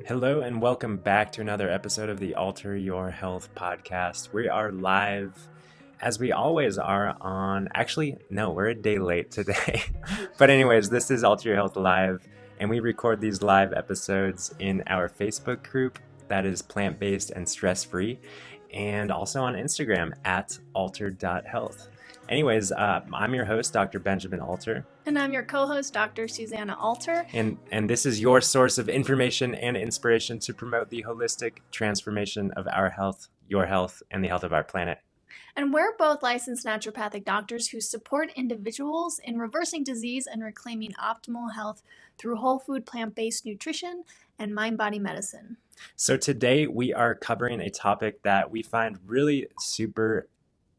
Hello and welcome back to another episode of the Alter Your Health podcast. We are live, as we always are, we're a day late today. But anyways, this is Alter Your Health Live, and we record these live episodes in our Facebook group that is plant-based and stress-free, and also on Instagram at alter.health. Anyways, I'm your host, Dr. Benjamin Alter. And I'm your co-host, Dr. Susanna Alter. And this is your source of information and inspiration to promote the holistic transformation of our health, your health, and the health of our planet. And we're both licensed naturopathic doctors who support individuals in reversing disease and reclaiming optimal health through whole food, plant-based nutrition and mind-body medicine. So today we are covering a topic that we find really super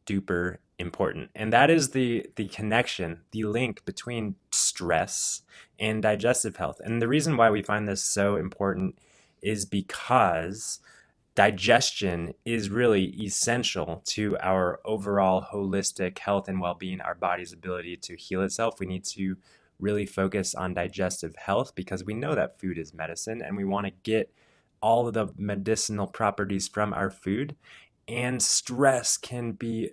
duper important, and that is the connection, the link between stress and digestive health. And the reason why we find this so important is because digestion is really essential to our overall holistic health and well-being, our body's ability to heal itself. We need to really focus on digestive health because we know that food is medicine and we want to get all of the medicinal properties from our food. And stress can be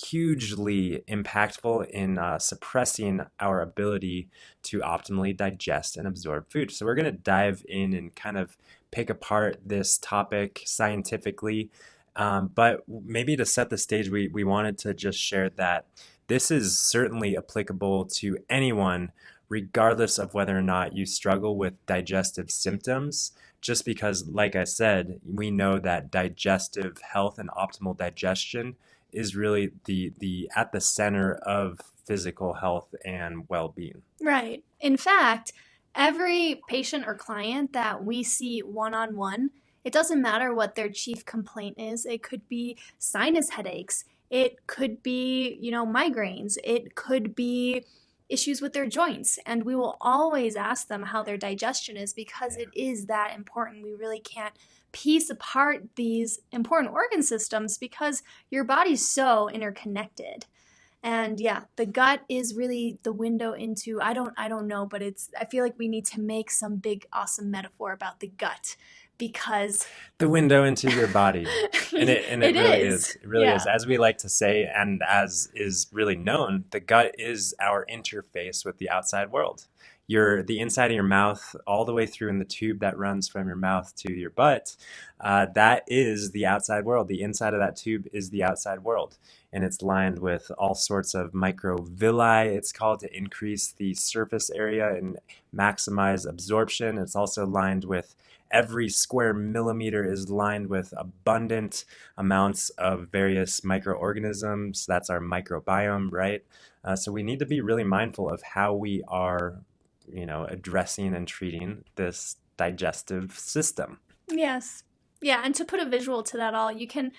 hugely impactful in suppressing our ability to optimally digest and absorb food. So we're going to dive in and kind of pick apart this topic scientifically. But maybe to set the stage, we wanted to just share that this is certainly applicable to anyone, regardless of whether or not you struggle with digestive symptoms. Just because, like I said, we know that digestive health and optimal digestion is really the at the center of physical health and well-being. Right. In fact, every patient or client that we see one-on-one, it doesn't matter what their chief complaint is. It could be sinus headaches. It could be, migraines. It could be issues with their joints. And we will always ask them how their digestion is because it is that important. We really can't piece apart these important organ systems because your body's so interconnected. And yeah, the gut is really the window into, I don't know, but I feel like we need to make some big, awesome metaphor about the gut because the window into your body. And it really is. It really is. As we like to say, and as is really known, the gut is our interface with the outside world. The inside of your mouth, all the way through in the tube that runs from your mouth to your butt, that is the outside world. The inside of that tube is the outside world. And it's lined with all sorts of microvilli, it's called, to increase the surface area and maximize absorption. It's also lined with every square millimeter is lined with abundant amounts of various microorganisms. That's our microbiome, right? So we need to be really mindful of how we are addressing and treating this digestive system. Yes. Yeah, and to put a visual to that all, you can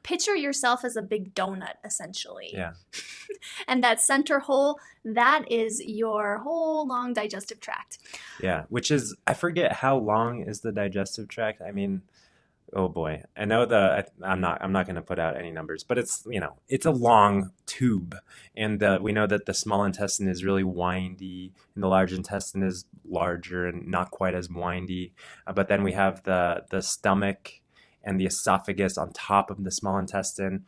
picture yourself as a big donut, essentially. Yeah. And that center hole, that is your whole long digestive tract. Yeah, which is, I forget how long is the digestive tract. I mean, oh boy, I know I'm not going to put out any numbers, but it's a long tube, and we know that the small intestine is really windy, and the large intestine is larger and not quite as windy. But then we have the stomach and the esophagus on top of the small intestine,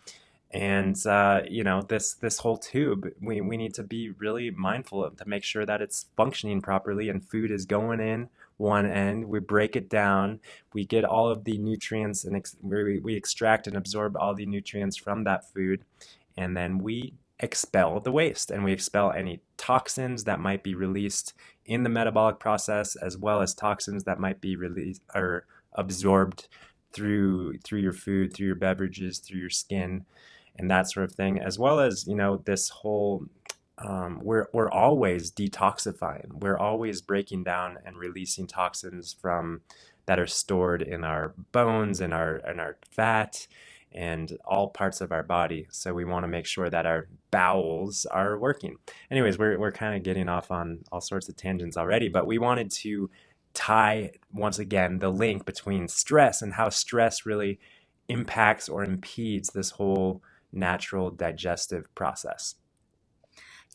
and this whole tube, we need to be really mindful of to make sure that it's functioning properly and food is going in one end, we break it down, we get all of the nutrients, and we extract and absorb all the nutrients from that food, and then we expel the waste, and we expel any toxins that might be released in the metabolic process, as well as toxins that might be released or absorbed through your food, through your beverages, through your skin, and that sort of thing, as well as this whole we're always detoxifying. We're always breaking down and releasing toxins that are stored in our bones and our fat and all parts of our body. So we want to make sure that our bowels are working. Anyways, we're kind of getting off on all sorts of tangents already, but we wanted to tie once again the link between stress and how stress really impacts or impedes this whole natural digestive process.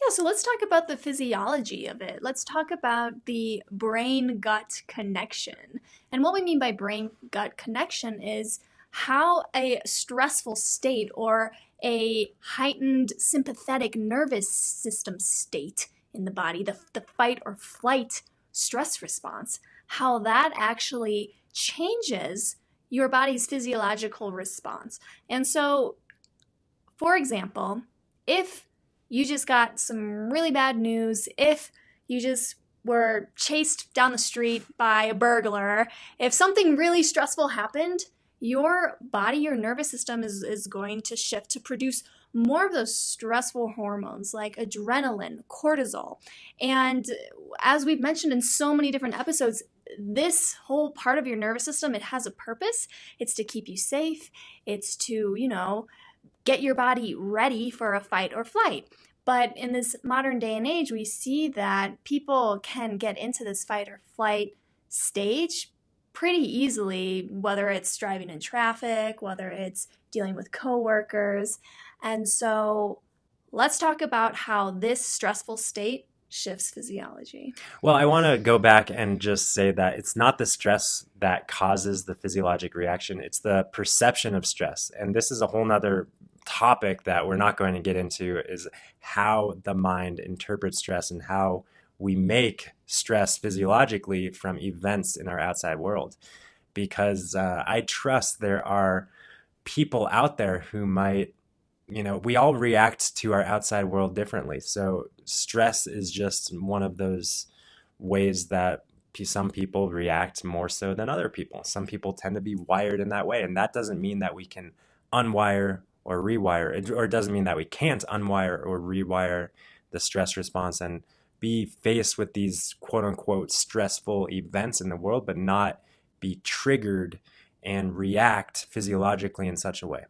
Yeah, so let's talk about the physiology of it. Let's talk about the brain gut connection. And what we mean by brain gut connection is how a stressful state or a heightened sympathetic nervous system state in the body, the fight or flight stress response, how that actually changes your body's physiological response. And so, for example, if you just got some really bad news, if you just were chased down the street by a burglar, if something really stressful happened, your body, your nervous system is going to shift to produce more of those stressful hormones like adrenaline, cortisol. And as we've mentioned in so many different episodes, this whole part of your nervous system, it has a purpose. It's to keep you safe. It's to, get your body ready for a fight or flight. But in this modern day and age, we see that people can get into this fight or flight stage pretty easily, whether it's driving in traffic, whether it's dealing with coworkers. And so let's talk about how this stressful state shifts physiology. Well, I want to go back and just say that it's not the stress that causes the physiologic reaction, it's the perception of stress. And this is a whole nother topic that we're not going to get into, is how the mind interprets stress and how we make stress physiologically from events in our outside world. Because I trust there are people out there who might, we all react to our outside world differently. So stress is just one of those ways that some people react more so than other people. Some people tend to be wired in that way, and that doesn't mean that we can unwire or rewire, or it doesn't mean that we can't unwire or rewire the stress response and be faced with these quote unquote stressful events in the world, but not be triggered and react physiologically in such a way.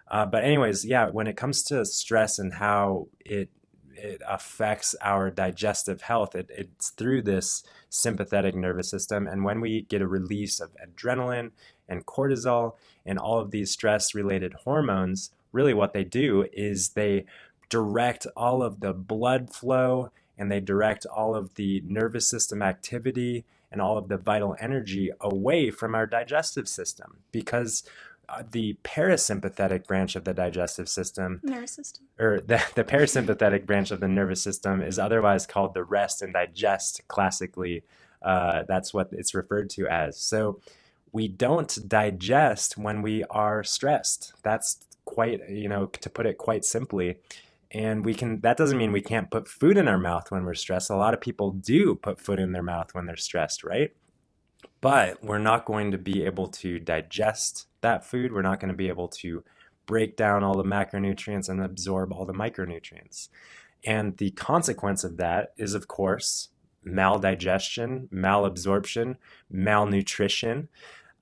But anyways, yeah, when it comes to stress and how it affects our digestive health, it's through this sympathetic nervous system. And when we get a release of adrenaline and cortisol and all of these stress-related hormones, really what they do is they direct all of the blood flow and they direct all of the nervous system activity and all of the vital energy away from our digestive system, because the parasympathetic branch of the digestive system, Nervous system. or the parasympathetic branch of the nervous system, is otherwise called the rest and digest classically. That's what it's referred to as. So we don't digest when we are stressed. That's quite, to put it quite simply. And that doesn't mean we can't put food in our mouth when we're stressed. A lot of people do put food in their mouth when they're stressed, right? But we're not going to be able to digest that food. We're not going to be able to break down all the macronutrients and absorb all the micronutrients. And the consequence of that is, of course, maldigestion, malabsorption, malnutrition.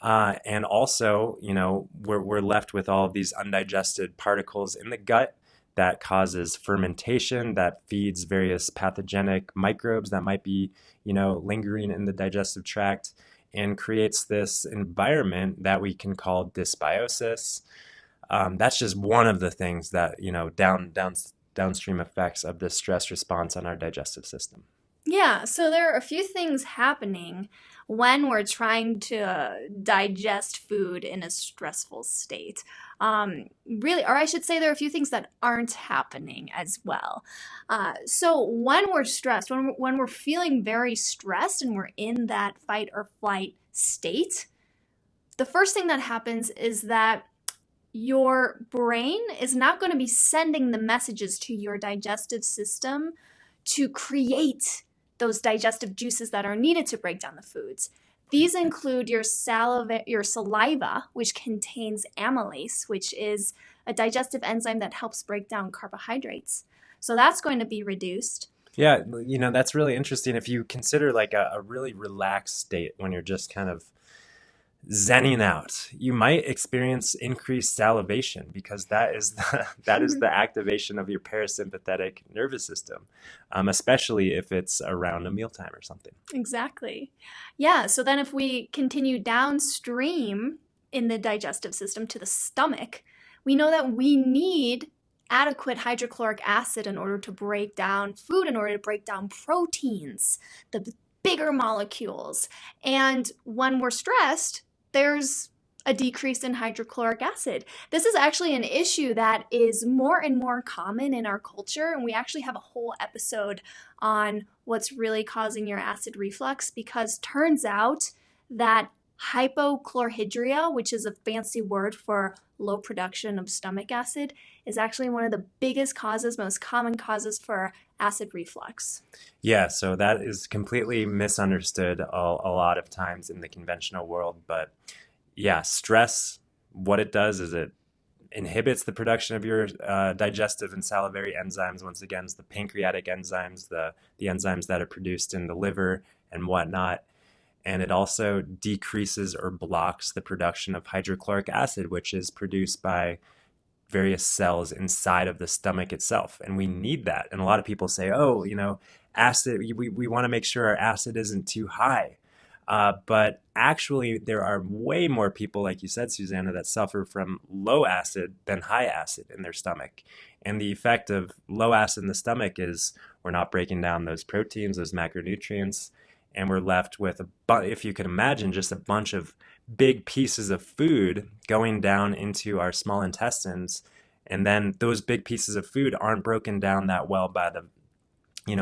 And also, we're left with all of these undigested particles in the gut that causes fermentation, that feeds various pathogenic microbes that might be, lingering in the digestive tract, and creates this environment that we can call dysbiosis. That's just one of the things that, downstream effects of the stress response on our digestive system. Yeah, so there are a few things happening when we're trying to digest food in a stressful state. Really, or I should say there are a few things that aren't happening as well. So when we're stressed, when we're feeling very stressed and we're in that fight or flight state, the first thing that happens is that your brain is not going to be sending the messages to your digestive system to create those digestive juices that are needed to break down the foods. These include your saliva, which contains amylase, which is a digestive enzyme that helps break down carbohydrates. So that's going to be reduced. Yeah, that's really interesting. If you consider like a really relaxed state when you're just kind of zenning out, you might experience increased salivation, because that is the activation of your parasympathetic nervous system, especially if it's around a mealtime or something. Exactly. Yeah, so then if we continue downstream in the digestive system to the stomach, we know that we need adequate hydrochloric acid in order to break down food, in order to break down proteins, the bigger molecules. And when we're stressed, there's a decrease in hydrochloric acid. This is actually an issue that is more and more common in our culture, and we actually have a whole episode on what's really causing your acid reflux, because turns out that hypochlorhydria, which is a fancy word for low production of stomach acid, is actually one of the biggest causes, most common causes for acid reflux. Yeah, so that is completely misunderstood a lot of times in the conventional world. But yeah, stress, what it does is it inhibits the production of your digestive and salivary enzymes. Once again, it's the pancreatic enzymes, the enzymes that are produced in the liver and whatnot. And it also decreases or blocks the production of hydrochloric acid, which is produced by various cells inside of the stomach itself. And we need that. And a lot of people say, oh, acid, we want to make sure our acid isn't too high. But actually, there are way more people, like you said, Susanna, that suffer from low acid than high acid in their stomach. And the effect of low acid in the stomach is we're not breaking down those proteins, those macronutrients, and we're left with, if you can imagine, just a bunch of big pieces of food going down into our small intestines. And then those big pieces of food aren't broken down that well by the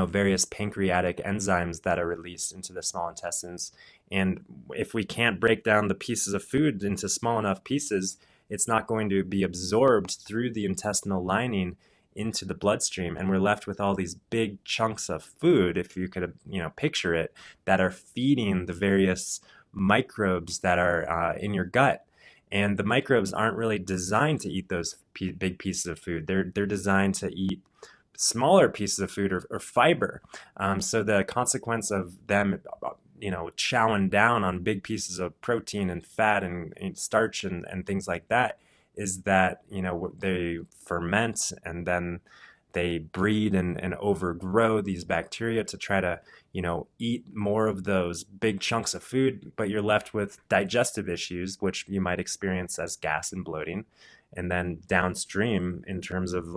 various pancreatic enzymes that are released into the small intestines. And if we can't break down the pieces of food into small enough pieces, it's not going to be absorbed through the intestinal lining into the bloodstream. And we're left with all these big chunks of food, if you could, picture it, that are feeding the various microbes that are in your gut. And the microbes aren't really designed to eat those big pieces of food. They're designed to eat smaller pieces of food or fiber. So the consequence of them, chowing down on big pieces of protein and fat and starch and things like that is that, they ferment and then they breed and overgrow these bacteria to try to, eat more of those big chunks of food, but you're left with digestive issues, which you might experience as gas and bloating. And then downstream, in terms of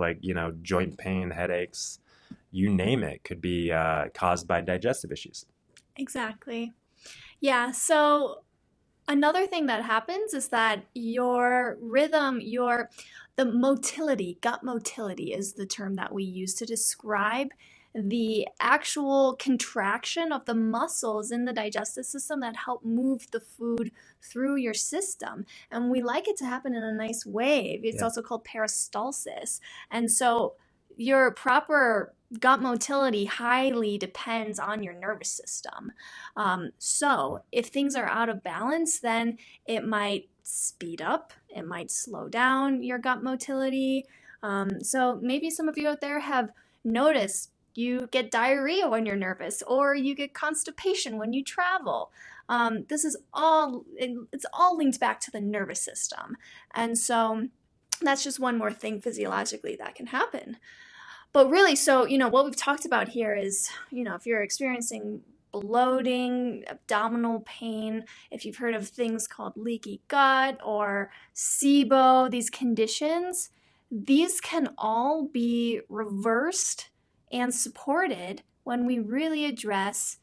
joint pain, headaches, you name it, could be caused by digestive issues. Exactly. Yeah, so another thing that happens is that your rhythm, the motility, gut motility is the term that we use to describe the actual contraction of the muscles in the digestive system that help move the food through your system. And we like it to happen in a nice wave. It's also called peristalsis. And so your proper gut motility highly depends on your nervous system. So if things are out of balance, then it might speed up, it might slow down your gut motility. So maybe some of you out there have noticed you get diarrhea when you're nervous, or you get constipation when you travel. It's all linked back to the nervous system. And so that's just one more thing physiologically that can happen. But really, so, what we've talked about here is, if you're experiencing bloating, abdominal pain, if you've heard of things called leaky gut or SIBO, these conditions, these can all be reversed and supported when we really address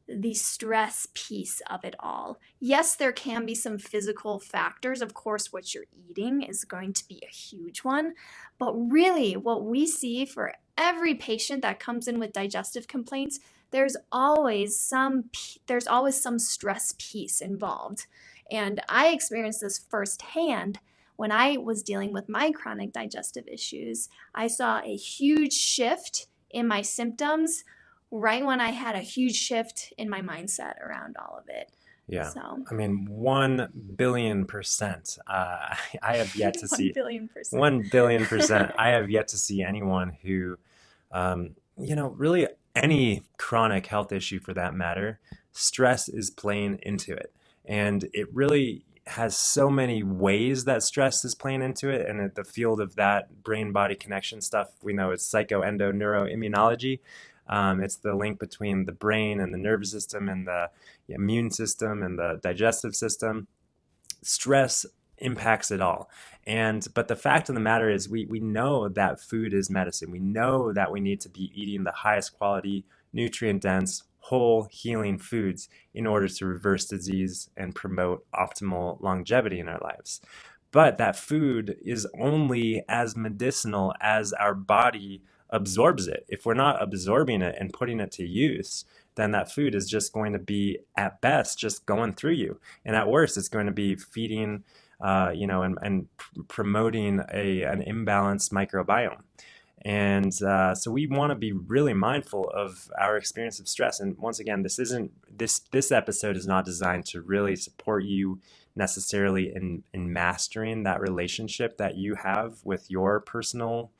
the stress piece of it all. Yes, there can be some physical factors. Of course, what you're eating is going to be a huge one. But really, what we see for every patient that comes in with digestive complaints, there's always some stress piece involved. And I experienced this firsthand when I was dealing with my chronic digestive issues. I saw a huge shift in my symptoms right when I had a huge shift in my mindset around all of it. Yeah. So, I mean, 1,000,000,000%. I have yet to 1 see billion percent. 1,000,000,000%. I have yet to see anyone who, really any chronic health issue for that matter, stress is playing into it. And it really has so many ways that stress is playing into it. And at the field of that brain-body connection stuff, we know it's psychoendomneuroimmunology. It's the link between the brain and the nervous system and the immune system and the digestive system. Stress impacts it all. But the fact of the matter is we know that food is medicine. We know that we need to be eating the highest quality, nutrient dense, whole healing foods in order to reverse disease and promote optimal longevity in our lives. But that food is only as medicinal as our body absorbs it. If we're not absorbing it and putting it to use, then that food is just going to be, at best, just going through you. And at worst, it's going to be feeding, and promoting an imbalanced microbiome. And so we want to be really mindful of our experience of stress. And once again, this episode is not designed to really support you necessarily in mastering that relationship that you have with your personal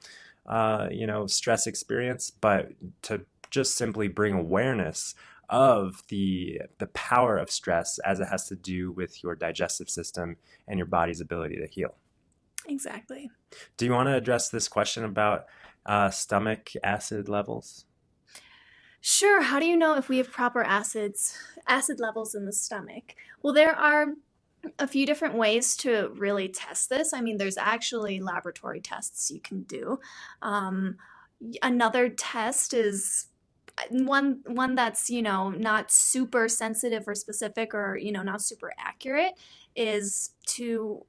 stress experience, but to just simply bring awareness of the power of stress as it has to do with your digestive system and your body's ability to heal. Exactly. Do you want to address this question about stomach acid levels? Sure. How do you know if we have proper acid levels in the stomach? Well, there are a few different ways to really test this. I mean, there's actually laboratory tests you can do. Another test is one that's, not super sensitive or specific or, not super accurate is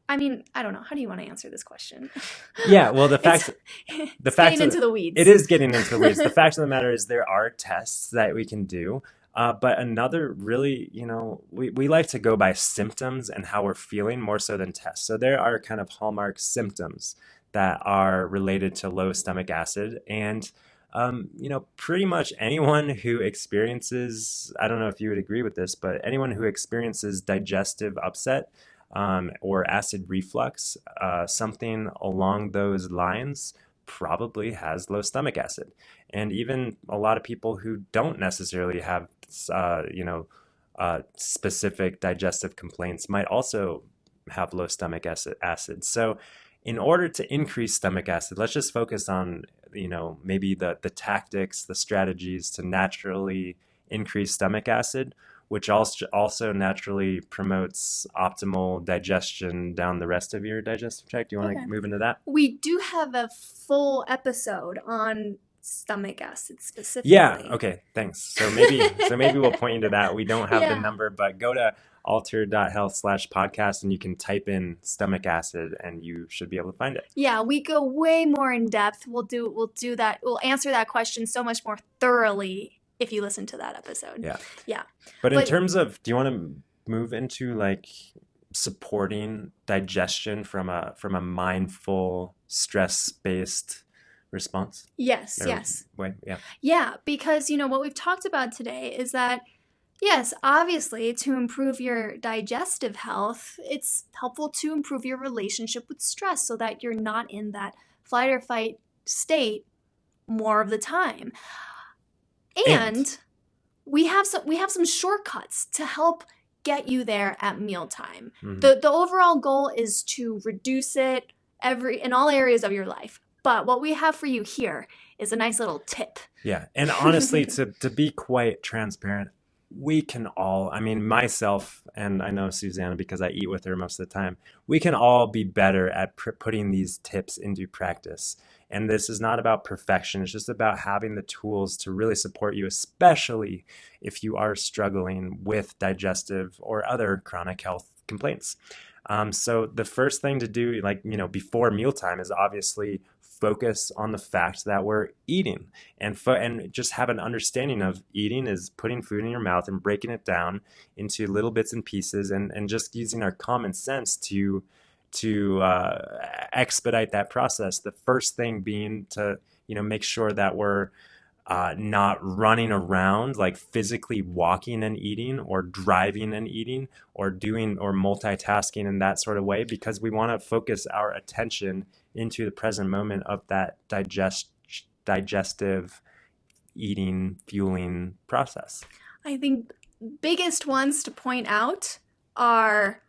I don't know. How do you want to answer this question? Yeah, well, It's getting into the weeds. It is getting into the weeds. The fact of the matter is there are tests that we can do. But another really, we like to go by symptoms and how we're feeling more so than tests. So there are kind of hallmark symptoms that are related to low stomach acid. And, pretty much anyone who experiences, I don't know if you would agree with this, but anyone who experiences digestive upset or acid reflux, something along those lines probably has low stomach acid. And even a lot of people who don't necessarily have specific digestive complaints might also have low stomach acid. So in order to increase stomach acid, let's just focus on, maybe the tactics, the strategies to naturally increase stomach acid, which also naturally promotes optimal digestion down the rest of your digestive tract. Do you want to move into that? We do have a full episode on stomach acid specifically. Yeah. Okay. Thanks. So maybe we'll point you to that. We don't have the number, but go to alter.health/podcast and you can type in stomach acid and you should be able to find it. Yeah, we go way more in depth. We'll do that. We'll answer that question so much more thoroughly if you listen to that episode. Yeah. Yeah. But in terms of, do you want to move into like supporting digestion from a mindful, stress-based response? Yes. Way? Yeah. Yeah, because what we've talked about today is that yes, obviously to improve your digestive health, it's helpful to improve your relationship with stress so that you're not in that flight or fight state more of the time. And we have some shortcuts to help get you there at mealtime. Mm-hmm. The overall goal is to reduce it in all areas of your life. But what we have for you here is a nice little tip. Yeah. And honestly, to be quite transparent, we can all, myself, and I know Susanna because I eat with her most of the time, we can all be better at putting these tips into practice. And this is not about perfection. It's just about having the tools to really support you, especially if you are struggling with digestive or other chronic health complaints. So the first thing to do, before mealtime is obviously focus on the fact that we're eating and just have an understanding of eating is putting food in your mouth and breaking it down into little bits and pieces and just using our common sense to expedite that process. The first thing being to, make sure that we're not running around, like physically walking and eating or driving and eating or doing or multitasking in that sort of way, because we want to focus our attention into the present moment of that digestive eating, fueling process. I think biggest ones to point out are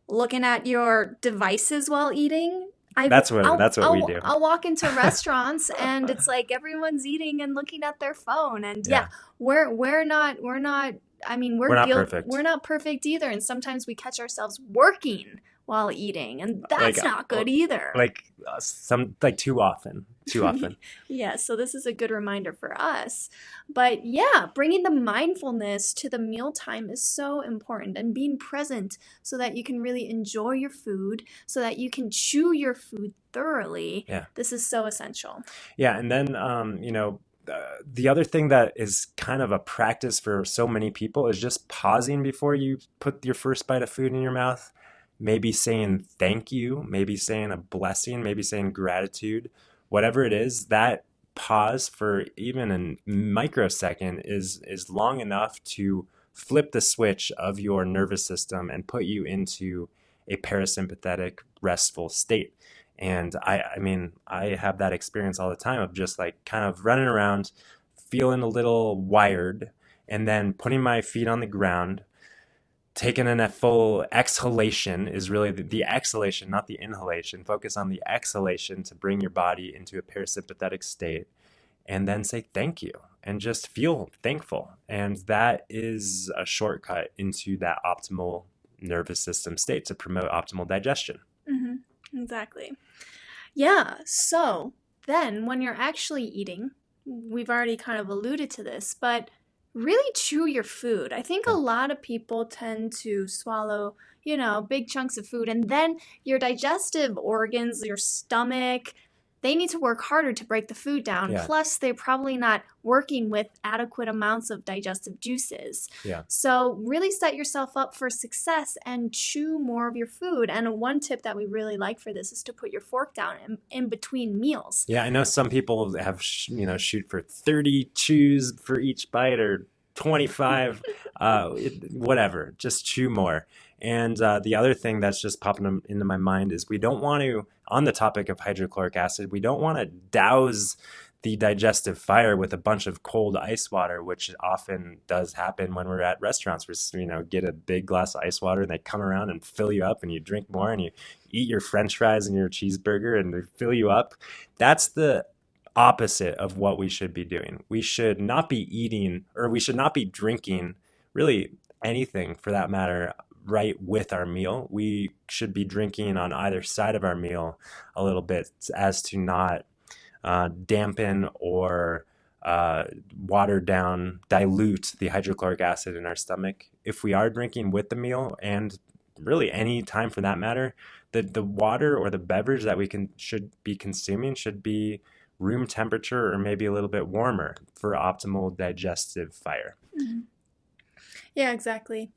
looking at your devices while eating. That's what we do. I'll walk into restaurants and it's like everyone's eating and looking at their phone, and we're not perfect. We're not perfect either, and sometimes we catch ourselves working while eating, and Like, that's not good either. some like too often, too often. Yeah, so this is a good reminder for us. But yeah, bringing the mindfulness to the mealtime is so important, and being present so that you can really enjoy your food, so that you can chew your food thoroughly. Yeah. This is so essential. Yeah, and then the other thing that is kind of a practice for so many people is just pausing before you put your first bite of food in your mouth. Maybe saying thank you, maybe saying a blessing, maybe saying gratitude, whatever it is. That pause for even a microsecond is long enough to flip the switch of your nervous system and put you into a parasympathetic, restful state. And I mean, I have that experience all the time of just like kind of running around, feeling a little wired, and then putting my feet on the ground, taking in a full exhalation is really the exhalation, not the inhalation. Focus on the exhalation to bring your body into a parasympathetic state, and then say thank you and just feel thankful. And that is a shortcut into that optimal nervous system state to promote optimal digestion. Exactly. Yeah, so then when you're actually eating, we've already kind of alluded to this, but really chew your food. I think a lot of people tend to swallow, big chunks of food, and then your digestive organs, your stomach, they need to work harder to break the food down. Yeah. Plus, they're probably not working with adequate amounts of digestive juices. Yeah. So really set yourself up for success and chew more of your food. And one tip that we really like for this is to put your fork down in between meals. Yeah, I know some people have, shoot for 30 chews for each bite or 25, whatever, just chew more. And the other thing that's just popping into my mind is we don't want to, on the topic of hydrochloric acid, we don't want to douse the digestive fire with a bunch of cold ice water, which often does happen when we're at restaurants. We get a big glass of ice water and they come around and fill you up and you drink more and you eat your French fries and your cheeseburger and they fill you up. That's the opposite of what we should be doing. We should not be eating, or we should not be drinking really anything for that matter right with our meal. We should be drinking on either side of our meal a little bit as to not dampen or water down, dilute the hydrochloric acid in our stomach. If we are drinking with the meal, and really any time for that matter, the water or the beverage that should be consuming should be room temperature or maybe a little bit warmer for optimal digestive fire. Mm-hmm. Yeah, exactly.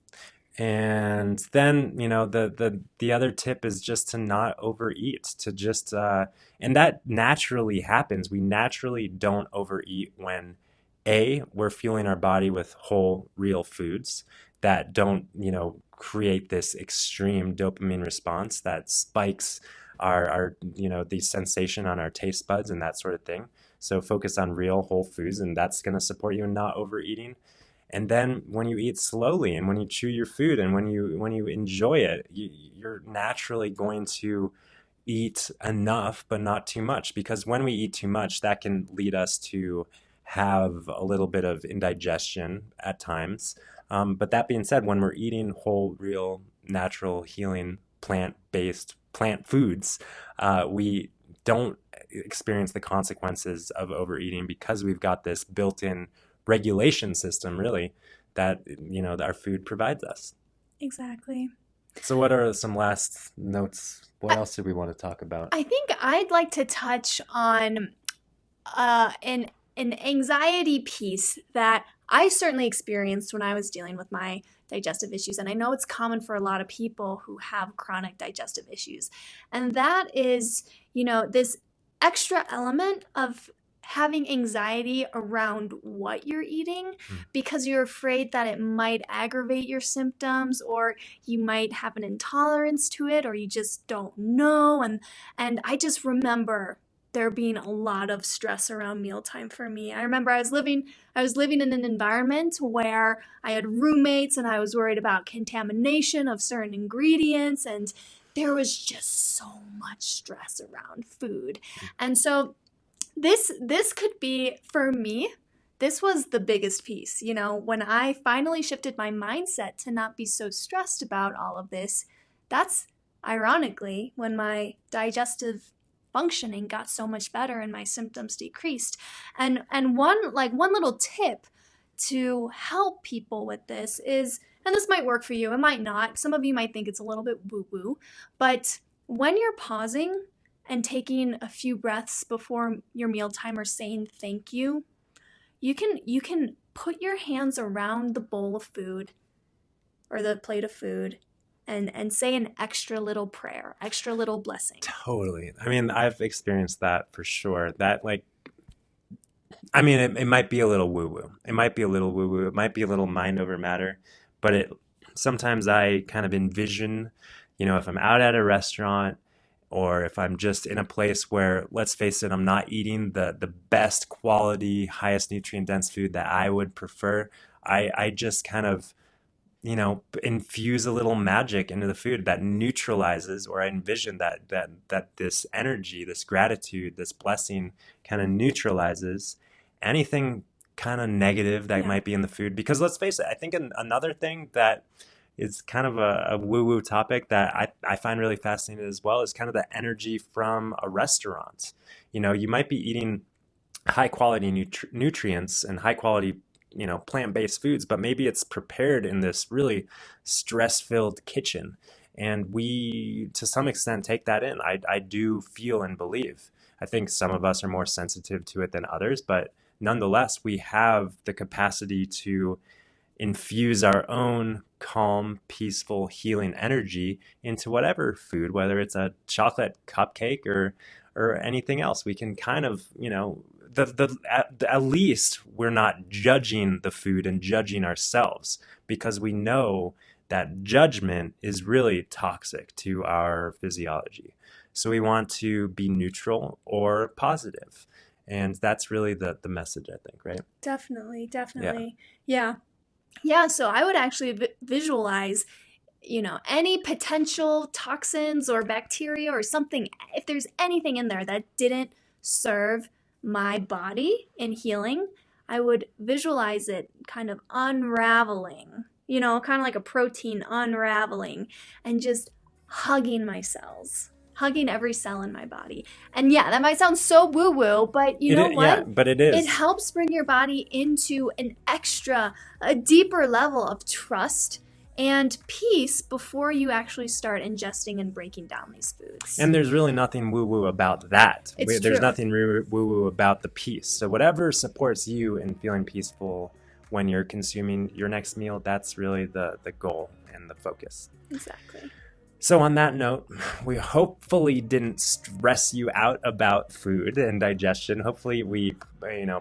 And then, the other tip is just to not overeat, to just, and that naturally happens. We naturally don't overeat when we're fueling our body with whole, real foods that don't, create this extreme dopamine response that spikes our the sensation on our taste buds and that sort of thing. So focus on real whole foods, and that's going to support you in not overeating. And then when you eat slowly and when you chew your food and when you enjoy it, you're naturally going to eat enough, but not too much. Because when we eat too much, that can lead us to have a little bit of indigestion at times. But that being said, when we're eating whole, real, natural, healing, plant-based plant foods, we don't experience the consequences of overeating because we've got this built-in regulation system, really, that our food provides us. Exactly. So what are some last notes? What else did we want to talk about? I think I'd like to touch on an anxiety piece that I certainly experienced when I was dealing with my digestive issues. And I know it's common for a lot of people who have chronic digestive issues. And that is, this extra element of having anxiety around what you're eating because you're afraid that it might aggravate your symptoms, or you might have an intolerance to it, or you just don't know. And I just remember there being a lot of stress around mealtime for me. I remember I was living in an environment where I had roommates and I was worried about contamination of certain ingredients, and there was just so much stress around food. And so this could be, for me, this was the biggest piece. When I finally shifted my mindset to not be so stressed about all of this, that's ironically, when my digestive functioning got so much better and my symptoms decreased. And one little tip to help people with this is, and this might work for you, it might not. Some of you might think it's a little bit woo-woo, but when you're pausing and taking a few breaths before your mealtime or saying thank you, you can put your hands around the bowl of food or the plate of food and say an extra little prayer, extra little blessing. Totally. I mean, I've experienced that for sure. That like, I mean, it might be a little woo-woo. It might be a little woo-woo. It might be a little mind over matter, but sometimes I kind of envision, if I'm out at a restaurant or if I'm just in a place where, let's face it, I'm not eating the best quality, highest nutrient dense food that I would prefer. I just kind of infuse a little magic into the food that neutralizes, or I envision that this energy, this gratitude, this blessing kind of neutralizes anything kind of negative that might be in the food. Because let's face it, I think another thing that is kind of a woo-woo topic that I find really fascinating as well is kind of the energy from a restaurant. You might be eating high quality nutrients and high quality plant-based foods, but maybe it's prepared in this really stress-filled kitchen. And we, to some extent, take that in. I do feel and believe. I think some of us are more sensitive to it than others, but nonetheless, we have the capacity to infuse our own calm, peaceful, healing energy into whatever food, whether it's a chocolate cupcake or anything else. We can kind of, at least we're not judging the food and judging ourselves, because we know that judgment is really toxic to our physiology. So we want to be neutral or positive. And that's really the message, I think, right? Definitely. Yeah. Yeah, so I would actually visualize, any potential toxins or bacteria or something, if there's anything in there that didn't serve my body in healing, I would visualize it kind of unraveling, kind of like a protein unraveling, and just hugging my cells, hugging every cell in my body. And yeah, that might sound so woo-woo, but you know what? Yeah, but it is. It helps bring your body into a deeper level of trust and peace before you actually start ingesting and breaking down these foods. And there's really nothing woo-woo about that. It's There's true. nothing woo-woo about the peace. So whatever supports you in feeling peaceful when you're consuming your next meal, that's really the goal and the focus. Exactly. So on that note, we hopefully didn't stress you out about food and digestion. Hopefully we,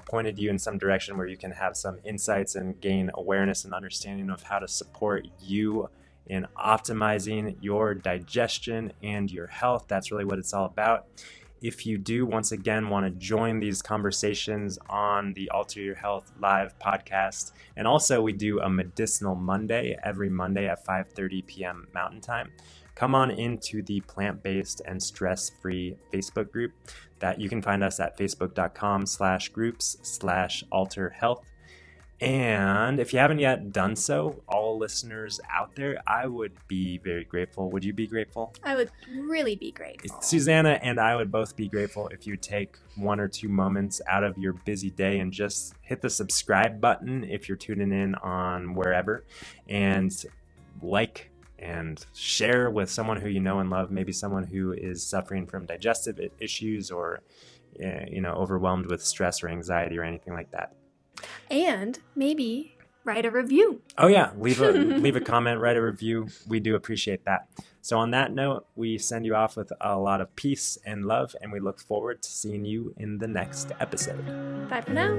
pointed you in some direction where you can have some insights and gain awareness and understanding of how to support you in optimizing your digestion and your health. That's really what it's all about. If you do, once again, want to join these conversations on the Alter Your Health live podcast, and also we do a Medicinal Monday every Monday at 5:30 p.m. Mountain Time. Come on into the plant-based and stress-free Facebook group that you can find us at facebook.com/groups/alterhealth. And if you haven't yet done so, all listeners out there, I would be very grateful. Would you be grateful? I would really be grateful. Susanna and I would both be grateful if you take 1 or 2 moments out of your busy day and just hit the subscribe button if you're tuning in on wherever, and like and share with someone who you know and love, maybe someone who is suffering from digestive issues or overwhelmed with stress or anxiety or anything like that. And maybe write a review. Oh yeah, leave a comment, write a review. We do appreciate that. So on that note, we send you off with a lot of peace and love, and we look forward to seeing you in the next episode. Bye for now.